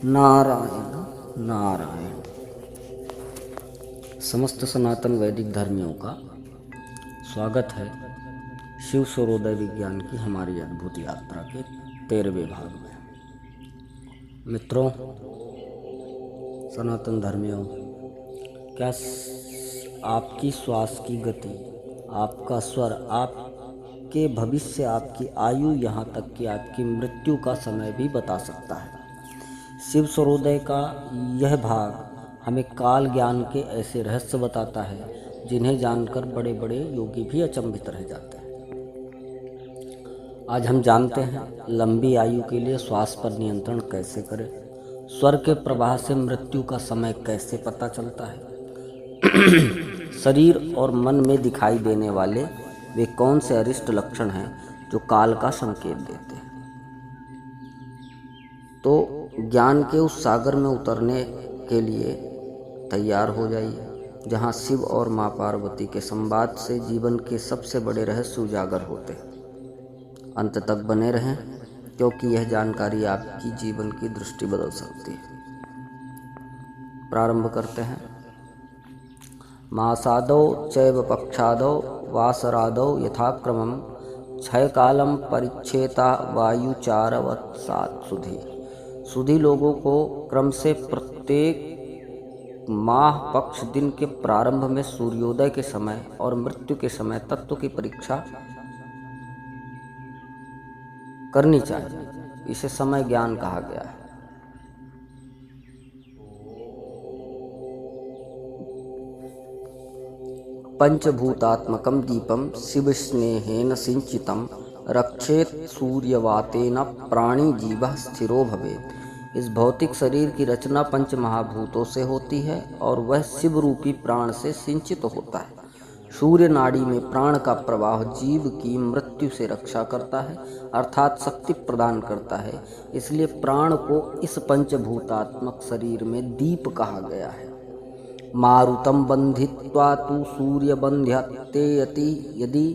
नारायण नारायण। समस्त सनातन वैदिक धर्मियों का स्वागत है शिव सूर्योदय विज्ञान की हमारी अद्भुत यात्रा के 13वें भाग में। मित्रों, सनातन धर्मियों, क्या आपकी श्वास की गति, आपका स्वर, आपके भविष्य, आपकी आयु, यहाँ तक कि आपकी मृत्यु का समय भी बता सकता है? शिव सूर्योदय का यह भाग हमें काल ज्ञान के ऐसे रहस्य बताता है जिन्हें जानकर बड़े बड़े योगी भी अचंभित रह जाते हैं। आज हम जानते हैं लंबी आयु के लिए श्वास पर नियंत्रण कैसे करें, स्वर के प्रवाह से मृत्यु का समय कैसे पता चलता है, शरीर और मन में दिखाई देने वाले वे कौन से अरिष्ट लक्षण हैं जो काल का संकेत देते हैं। तो ज्ञान के उस सागर में उतरने के लिए तैयार हो जाइए जहाँ शिव और माँ पार्वती के संवाद से जीवन के सबसे बड़े रहस्य उजागर होते हैं। अंत तक बने रहें, क्योंकि यह जानकारी आपकी जीवन की दृष्टि बदल सकती है। प्रारंभ करते हैं। मासादौ चैव पक्षादौ वासरादौ यथाक्रमं क्षयकालं परिच्छेता वायुचारवत्सात् सुधी। सुधी लोगों को क्रम से प्रत्येक माह, पक्ष, दिन के प्रारंभ में सूर्योदय के समय और मृत्यु के समय तत्व की परीक्षा करनी चाहिए। इसे समय ज्ञान कहा गया है। पंचभूतात्मकं दीपं शिव स्नेहेन सिंचितं रक्षेत सूर्यवातेन प्राणी जीवः स्थिरो भवेत्। इस भौतिक शरीर की रचना पंच महाभूतों से होती है और वह शिव रूपी प्राण से सिंचित होता है। सूर्य नाड़ी में प्राण का प्रवाह जीव की मृत्यु से रक्षा करता है, अर्थात शक्ति प्रदान करता है। इसलिए प्राण को इस पंचभूतात्मक शरीर में दीप कहा गया है। मारुतं बंधित्वा तु सूर्य बंध्यते यदि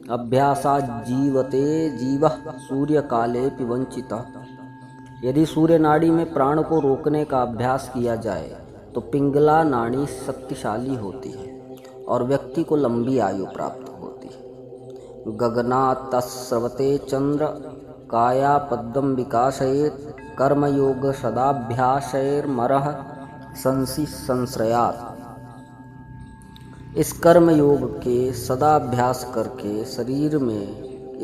अभ्यासा जीवते जीवः सूर्य काले पिवंचितः। यदि सूर्य नाड़ी में प्राण को रोकने का अभ्यास किया जाए तो पिंगला नाड़ी शक्तिशाली होती है और व्यक्ति को लंबी आयु प्राप्त होती है। गगनात्स्रवते चंद्र काया पद्मं विकासयेत् कर्मयोग सदाभ्यासैर्मरः संसि संश्रयात्। इस कर्म योग के सदाभ्यास करके शरीर में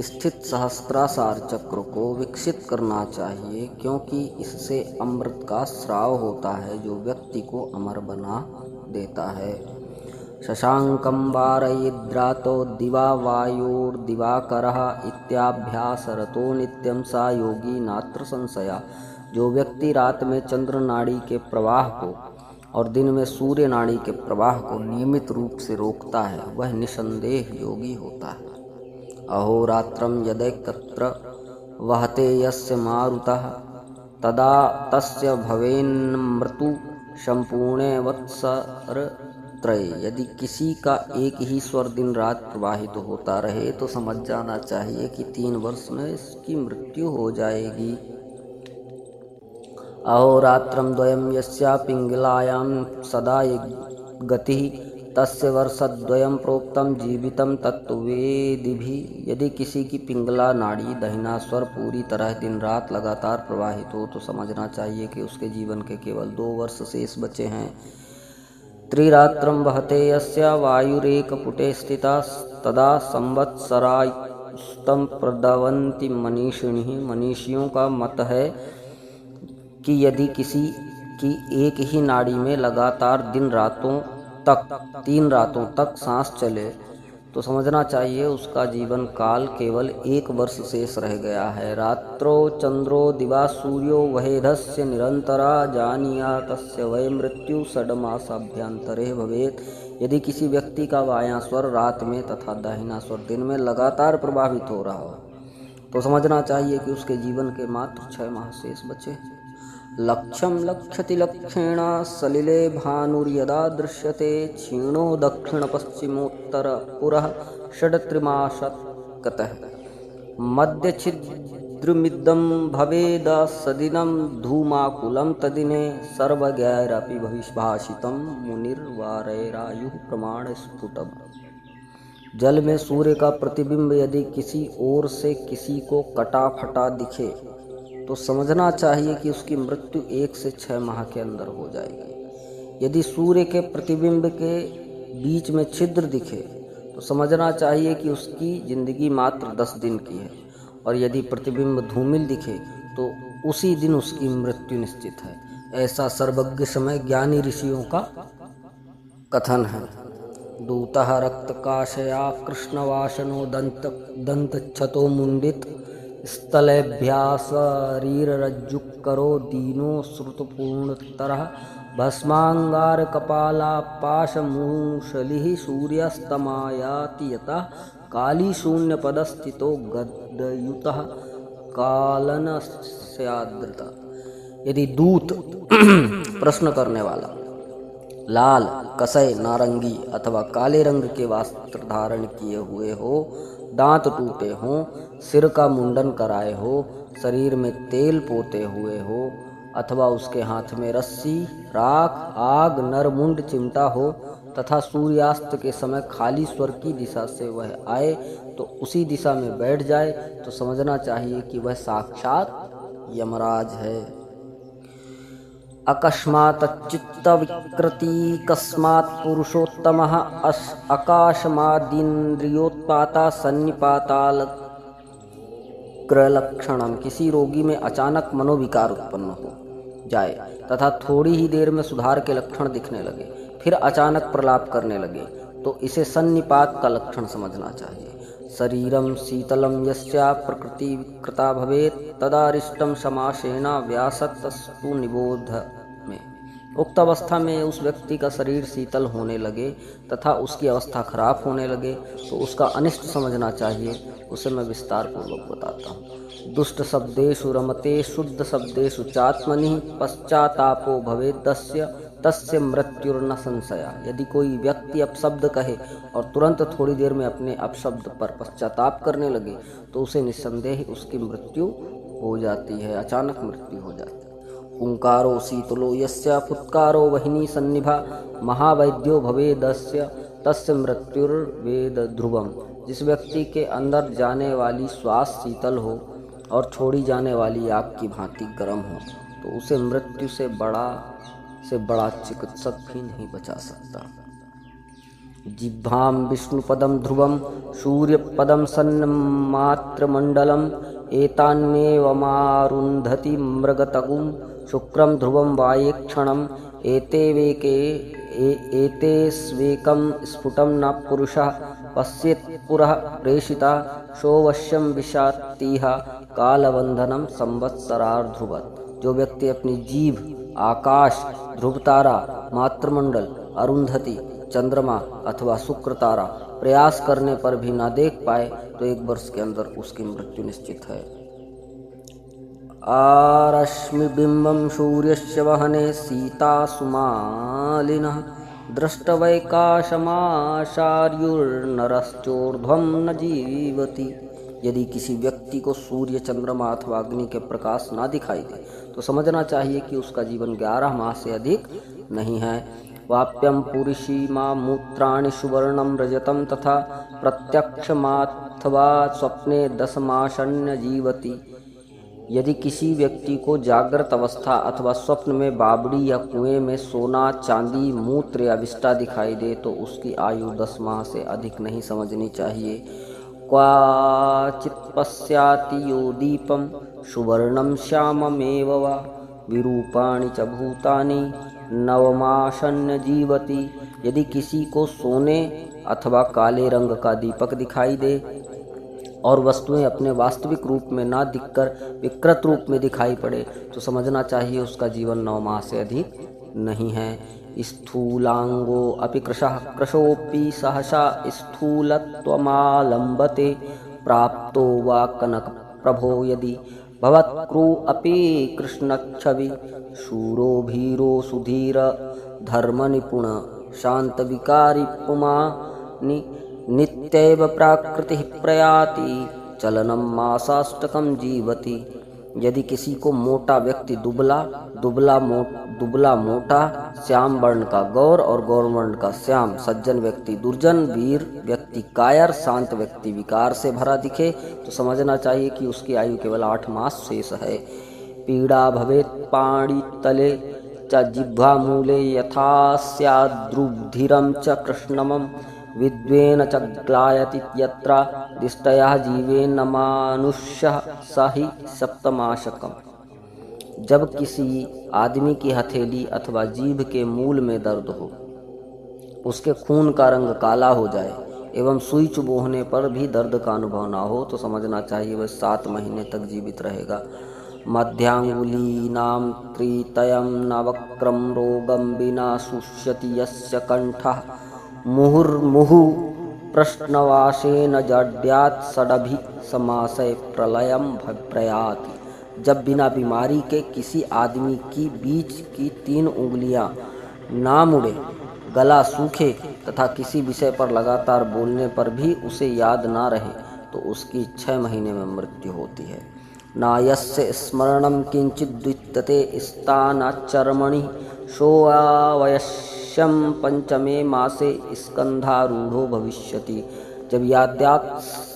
स्थित सहस्त्रासार चक्र को विकसित करना चाहिए, क्योंकि इससे अमृत का स्राव होता है जो व्यक्ति को अमर बना देता है। शशांकं वारयिद्रातो दिवा वायोर्दिवाकरः इत्याभ्यासरतो नित्यं सा योगी नात्र संशया। जो व्यक्ति रात में चंद्र नाड़ी के प्रवाह को और दिन में सूर्य नाड़ी के प्रवाह को नियमित रूप से रोकता है वह निसंदेह योगी होता है। अहोरात्रं यदैकत्र वहते यस्य मारुतः तदा तस्य भवेन्मृतु संपूर्णे वत्सरत्रये। यदि किसी का एक ही स्वर दिन रात प्रवाहित होता रहे तो समझ जाना चाहिए कि 3 वर्ष में इसकी मृत्यु हो जाएगी। अहोरात्रं द्वयं यस्या पिंगलायां सदा गतिः तस्य वर्षद्वयं प्रोक्तं जीवितं तत्वेदिभिः। यदि किसी की पिंगला नाड़ी दहिना स्वर पूरी तरह दिन रात लगातार प्रवाहित हो तो समझना चाहिए कि उसके जीवन के केवल 2 वर्ष शेष बचे हैं। त्रिरात्रं वहते यस्य वायुरेकपुटे स्थिता तदा संवत्सरास्तं प्रदवन्ति मनीषिणः। मनीषियों का मत है कि यदि किसी की एक ही नाड़ी में लगातार 3 रातों तक सांस चले तो समझना चाहिए उसका जीवन काल केवल 1 वर्ष शेष रह गया है। रात्रो चंद्रो दिवा सूर्यो वहेधस्य निरंतरा जानिया तस्य वै मृत्यु 6 मासाभ्यंतरे भवेत्। यदि किसी व्यक्ति का बायां स्वर रात में तथा दाहिना स्वर दिन में लगातार प्रभावित हो रहा हो तो समझना चाहिए कि उसके जीवन के मात्र 6 माह शेष बचे। लक्ष्यं लक्ष्यति लक्षेण सलिले भानुर्यदा दृश्यते क्षीणो दक्षिण पश्चिमोत्तर पुरः षड्त्रिमाशत्कतः। मध्यच्छिद्र समुद्रमिदं भवेद सदिनं धूमाकुलं तदिने सर्वज्ञैरपि भविष्भाषितं मुनिर्वारैरायुः प्रमाण स्फुटम्। जल में सूर्य का प्रतिबिंब यदि किसी ओर से किसी को कटा फटा दिखे तो समझना चाहिए कि उसकी मृत्यु 1 से 6 माह के अंदर हो जाएगी। यदि सूर्य के प्रतिबिंब के बीच में छिद्र दिखे तो समझना चाहिए कि उसकी जिंदगी मात्र 10 दिन की है, और यदि प्रतिबिंब धूमिल दिखे तो उसी दिन उसकी मृत्यु निश्चित है। ऐसा सर्वज्ञ समय ज्ञानी ऋषियों का कथन है। दूतः रक्तकाशया कृष्णवासनो दंतच्छतो मुंडित स्थलेभ्यासरीरज्जुकरो दीनो श्रुतपूर्णतरः भस्मांगार कपालापाशमूशलिः सूर्यस्तमायाति यतः काली शून्य पदस्थितो गदयुतः कालनस्यादृता। यदि दूत प्रश्न करने वाला लाल, कसय, नारंगी अथवा काले रंग के वस्त्र धारण किए हुए हो, दांत टूटे हों, सिर का मुंडन कराए हो, शरीर में तेल पोते हुए हो अथवा उसके हाथ में रस्सी, राख, आग, नरमुंड चिमटा हो तथा सूर्यास्त के समय खाली स्वर की दिशा से वह आए तो उसी दिशा में बैठ जाए तो समझना चाहिए कि वह साक्षात यमराज है। अकस्माच्चित्त विकृति कस्मात् पुरुषोत्तमः आकाशमादिन्द्रियोत्पाता सन्निपातालग्रलक्षणम। किसी रोगी में अचानक मनोविकार उत्पन्न हो जाए तथा थोड़ी ही देर में सुधार के लक्षण दिखने लगे, फिर अचानक प्रलाप करने लगे तो इसे सन्निपात का लक्षण समझना चाहिए। शरीरम शीतलम यस्या प्रकृति विकृता भवेत् तदारिष्टम समासेन व्यासस्तु निबोध में। उक्त अवस्था में उस व्यक्ति का शरीर शीतल होने लगे तथा उसकी अवस्था खराब होने लगे तो उसका अनिष्ट समझना चाहिए। उसे मैं विस्तार पूर्वक बताता हूँ। दुष्ट शब्देषु रमते शुद्ध शब्देषु चात्मनि पश्चातापो भवेद्यस्य तस्य मृत्युर्न संशया। यदि कोई व्यक्ति अपशब्द कहे और तुरंत थोड़ी देर में अपने अपशब्द पर पश्चाताप करने लगे तो उसे निस्संदेह उसकी मृत्यु हो जाती है, अचानक मृत्यु हो जाती है। हुंकारो शीतलो यस्य फुत्कारो वहिनी सन्निभा महावैद्यो भवेदस्य तस्य मृत्युर्वेद ध्रुवम। जिस व्यक्ति के अंदर जाने वाली श्वास शीतल हो और छोड़ी जाने वाली आग की भांति गर्म हो तो उसे मृत्यु से बड़ा चिकित्सक भी नहीं बचा सकता। जिह्वाम विष्णुपदम ध्रुवम सूर्यपदम सन्मात्रमंडलम एतान्येवमारुन्धति मृगतगुं शुक्रम ध्रुवम वायेक्षणम एतेस्वेकं स्फुटं न पुरुषः पश्येत् पुरः प्रेषिता सोऽवश्यं विशातीह कालबंधनम संवत्सरार्ध्रुवत्। जो व्यक्ति अपनी जीभ, आकाश, ध्रुव तारा, मात्रमंडल, अरुंधति, चंद्रमा अथवा शुक्र तारा प्रयास करने पर भी ना देख पाए तो 1 वर्ष के अंदर उसकी मृत्यु निश्चित है। आरश्मिबिम्बं सूर्यस्य वहने सीता सुमालिनः दृष्टवैकाशमाचार्युर्नरश्चोर्ध्वं न जीवति। यदि किसी व्यक्ति को सूर्य, चंद्रमा अथवा अग्नि के प्रकाश ना दिखाई दे तो समझना चाहिए कि उसका जीवन 11 माह से अधिक नहीं है। वाप्यम पुरुषीमा मूत्राणि सुवर्णम रजतम तथा प्रत्यक्षमाथवा स्वप्ने 10 मासन्य जीवति। यदि किसी व्यक्ति को जागृत अवस्था अथवा स्वप्न में बावड़ी या कुएं में सोना, चांदी, मूत्र या विष्ठा दिखाई दे तो उसकी आयु 10 माह से अधिक नहीं समझनी चाहिए। क्वाचित् पश्याति यो दीपं सुवर्णं श्याममेव वा विरूपाणि च भूतानि नवमासन्य जीवति। यदि किसी को सोने अथवा काले रंग का दीपक दिखाई दे और वस्तुएं अपने वास्तविक रूप में ना दिखकर विकृत रूप में दिखाई पड़े तो समझना चाहिए उसका जीवन 9 माह से अधिक नहीं है। स्थूलांगो अपि कृशोऽपि सहसा स्थूलत्वमालम्बते प्राप्तो वा कनक प्रभो यदि भवत्क्रु अपि कृष्णच्छवि शूरो भीरो सुधीर धर्मनिपुण शान्तविकारी पुमा नित्यैव प्राकृतिः प्रयाति चलनम मासाष्टकम जीवति। यदि किसी को मोटा व्यक्ति दुबला मोटा, श्याम वर्ण का गौर और गौर वर्ण का श्याम, सज्जन व्यक्ति दुर्जन, वीर व्यक्ति कायर, शांत व्यक्ति विकार से भरा दिखे तो समझना चाहिए कि उसकी आयु केवल 8 मास शेष है। पीड़ा भवेत् पाणितले च जिह्वामूले यथा स्याद्रुधिरं च कृष्णमं विद्वेन च ग्लायति यत्र दिष्टया जीवेन मानुष्यः स हि सप्तमाशकम्। जब किसी आदमी की हथेली अथवा जीभ के मूल में दर्द हो, उसके खून का रंग काला हो जाए एवं सुई चुभोने पर भी दर्द का अनुभव ना हो तो समझना चाहिए वह 7 महीने तक जीवित रहेगा। मध्यांगुलीनां त्रितयं न वक्रं रोगं विना शुष्यति यस्य कंठः मुहुर्मुहुः प्रश्नवासेन जड्यात् षडभि समासय प्रलयं प्रयाति। जब बिना बीमारी के किसी आदमी की बीच की 3 उंगलियां ना मुड़े, गला सूखे तथा किसी विषय पर लगातार बोलने पर भी उसे याद ना रहे तो उसकी 6 महीने में मृत्यु होती है। नायस्य स्मरणं किंचित् द्वितीयते स्थानाचर्मणि सोऽवश्यं पंचमे मासे स्कंधारूढ़ो भविष्यति। जब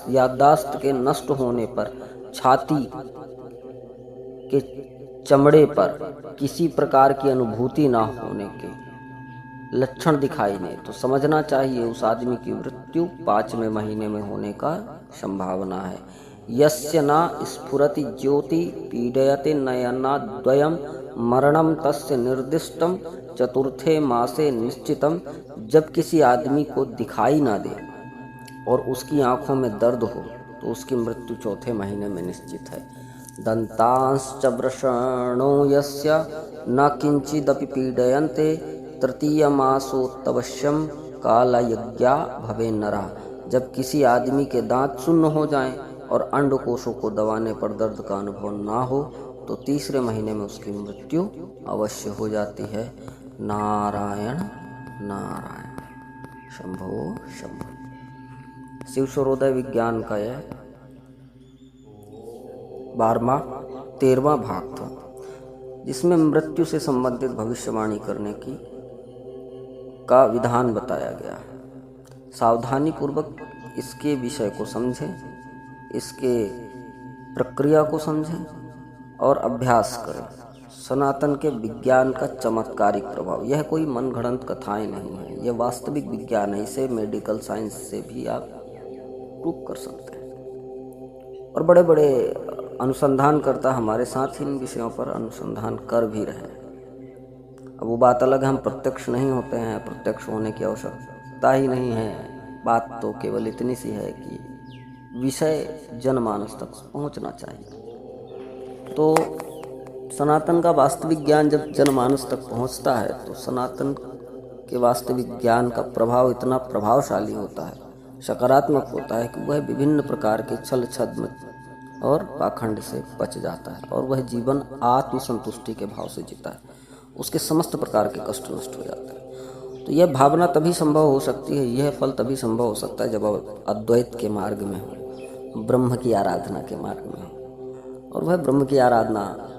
याददाश्त के नष्ट होने पर छाती के चमड़े पर किसी प्रकार की अनुभूति न होने के लक्षण दिखाई दे तो समझना चाहिए उस आदमी की मृत्यु 5वें महीने में होने का संभावना है। यस्य न स्फुरति ज्योति पीडयते नयनाद्वयं मरणं तस्य निर्दिष्टं चतुर्थे मासे निश्चितम। जब किसी आदमी को दिखाई ना दे और उसकी आंखों में दर्द हो तो उसकी मृत्यु 4थे महीने में निश्चित है। दंतांश्च वृषणो यस्य न किंचिदपि पीडयन्ते तृतीयमासोत्तवश्यम कालयज्ञा भवे नरः। जब किसी आदमी के दांत शून्य हो जाएं और अंडकोशों को दबाने पर दर्द का अनुभव ना हो तो 3रे महीने में उसकी मृत्यु अवश्य हो जाती है। नारायण नारायण, शंभो शंभो। शिव सूर्योदय विज्ञान का यह 13वां भाग था जिसमें मृत्यु से संबंधित भविष्यवाणी करने का विधान बताया गया। सावधानी पूर्वक इसके विषय को समझें, इसके प्रक्रिया को समझें और अभ्यास करें। सनातन के विज्ञान का चमत्कारिक प्रभाव, यह कोई मनगढ़ंत कथाएं नहीं है, यह वास्तविक विज्ञान है। इसे मेडिकल साइंस से भी आप प्रूव कर सकते हैं और बड़े बड़े अनुसंधानकर्ता हमारे साथ इन विषयों पर अनुसंधान कर भी रहे हैं। अब वो बात अलग है, हम प्रत्यक्ष नहीं होते हैं, प्रत्यक्ष होने की आवश्यकता ही नहीं है। बात तो केवल इतनी सी है कि विषय जनमानस तक पहुंचना चाहिए। तो सनातन का वास्तविक ज्ञान जब जनमानस तक पहुंचता है तो सनातन के वास्तविक ज्ञान का प्रभाव इतना प्रभावशाली होता है, सकारात्मक होता है कि वह विभिन्न प्रकार के छल छद्म और पाखंड से बच जाता है और वह जीवन आत्मसंतुष्टि के भाव से जीता है। उसके समस्त प्रकार के कष्ट नष्ट हो जाते हैं। तो यह भावना तभी संभव हो सकती है, यह फल तभी संभव हो सकता है जब आप अद्वैत के मार्ग में हो, ब्रह्म की आराधना के मार्ग में हो। और वह ब्रह्म की आराधना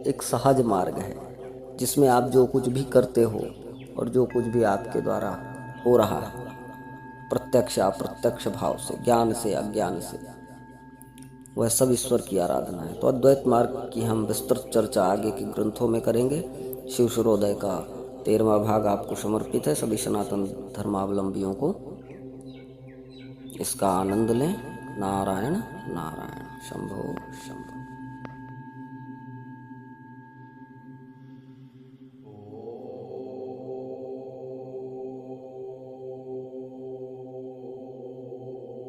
एक सहज मार्ग है जिसमें आप जो कुछ भी करते हो और जो कुछ भी आपके द्वारा हो रहा है प्रत्यक्ष अप्रत्यक्ष भाव से, ज्ञान से अज्ञान से, वह सब ईश्वर की आराधना है। तो अद्वैत मार्ग की हम विस्तृत चर्चा आगे के ग्रंथों में करेंगे। शिव सूर्योदय का 13वां भाग आपको समर्पित है। सभी सनातन धर्मावलंबियों को इसका आनंद लें। नारायण नारायण, शंभो शंभो।